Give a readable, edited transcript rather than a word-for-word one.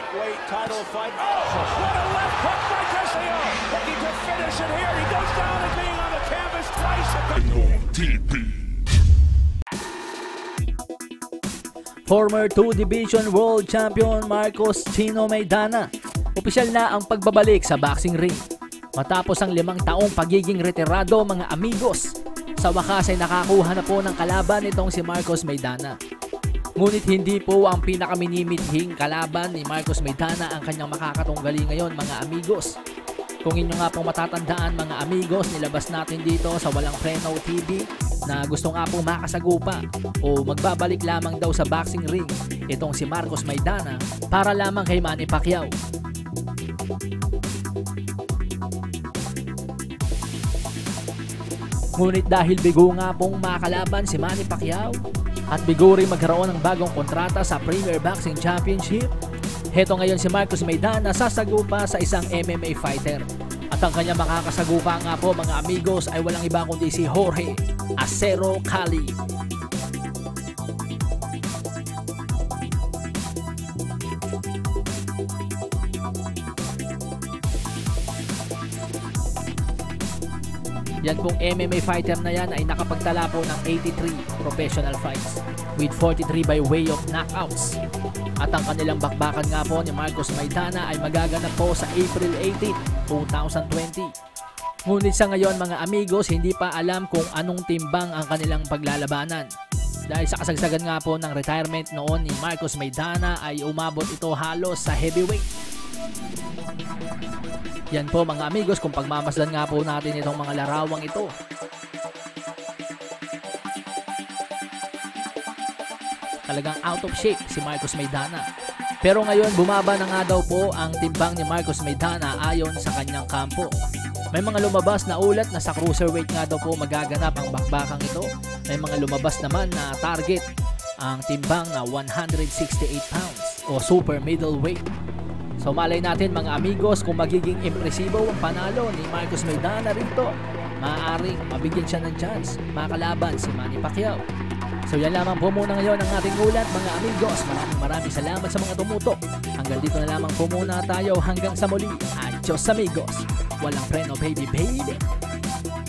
lightweight title fight. Oh, what a left hook by Castillo. Looking to finish it here. He goes down and being on the canvas twice. Former 2 Division World Champion Marcos Chino Maidana, opisyal na ang pagbabalik sa boxing ring. Matapos ang 5 taong pagiging retirado mga amigos, sa wakas ay nakakuha na po ng kalaban itong si Marcos Maidana. Ngunit hindi po ang pinakaminimithing kalaban ni Marcos Maidana ang kanyang makakatunggali ngayon mga amigos. Kung inyo nga pong matatandaan mga amigos, nilabas natin dito sa Walang Preno TV na gusto nga pong makasagupa o magbabalik lamang daw sa boxing ring itong si Marcos Maidana para lamang kay Manny Pacquiao. Ngunit dahil bigo nga pong makalaban si Manny Pacquiao at bigo rin magkaroon ng bagong kontrata sa Premier Boxing Championship, heto ngayon si Marcos Maidana sasagupa sa isang MMA fighter. At ang kanya makakasagupa nga po mga amigos ay walang iba kundi si Jorge Acero Cali. Yan pong MMA fighter na yan ay nakapagtala po ng 83 professional fights with 43 by way of knockouts. At ang kanilang bakbakan nga po ni Marcos Maidana ay magaganap po sa April 18, 2020. Ngunit sa ngayon mga amigos, hindi pa alam kung anong timbang ang kanilang paglalabanan. Dahil sa kasagsagan nga po ng retirement noon ni Marcos Maidana ay umabot ito halos sa heavyweight. Yan po mga amigos kung pagmamasdan nga po natin itong mga larawang ito. Talagang out of shape si Marcos Maidana. Pero ngayon bumaba na nga daw po ang timbang ni Marcos Maidana ayon sa kanyang kampo. May mga lumabas na ulat na sa cruiserweight nga daw po magaganap ang bakbakang ito. May mga lumabas naman na target ang timbang na 168 pounds o super middleweight. So malay natin mga amigos kung magiging impresibo ang panalo ni Marcos Maidana rito. Maaaring mabigyan siya ng chance makalaban si Manny Pacquiao. So yan lamang po muna ngayon ang ating ulat mga amigos. Maraming salamat sa mga tumutok. Hanggang dito na lamang po muna tayo hanggang sa muli. Adios amigos. Walang Preno baby baby.